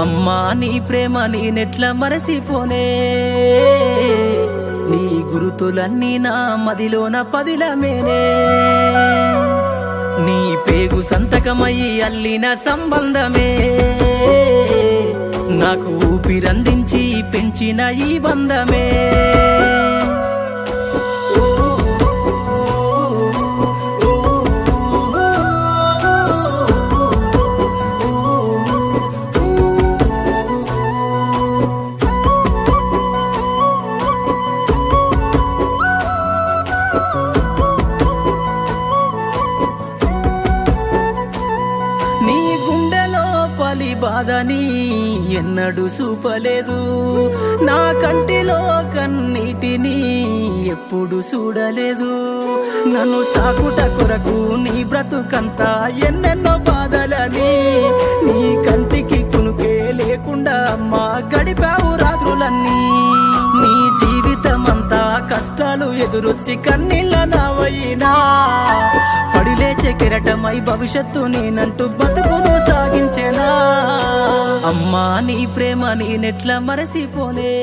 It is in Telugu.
అమ్మా నీ ప్రేమ నేనెట్లా మరసిపోనే, నీ గురుతులన్నీ నా మదిలోన పదిలమేనే. నీ పేగు సంతకమయ్యి అల్లిన సంబంధమే, నాకు ఊపిరందించి పెంచిన ఈ బంధమే. నీ గుండెలో పలి బాధని ఎన్నడూ చూపలేదు, నా కంటిలో కన్నీటిని ఎప్పుడు చూడలేదు. నన్ను సాకుట కొరకు నీ బ్రతుకంతా ఎన్నెన్నో బాధలని, నీ కంటికి కునుకే లేకుండా అమ్మా గడిపావు రాత్రులన్నీ. నీ జీవితమంతా కష్టాలు ఎదురొచ్చి కన్నీళ్ళ నావైనా, పడిలేచే కెరటమై భవిష్యత్తు నేనంటూ బతుకును సాగించేనా. అమ్మా నీ ప్రేమ నేనెట్లా మరసిపోనే.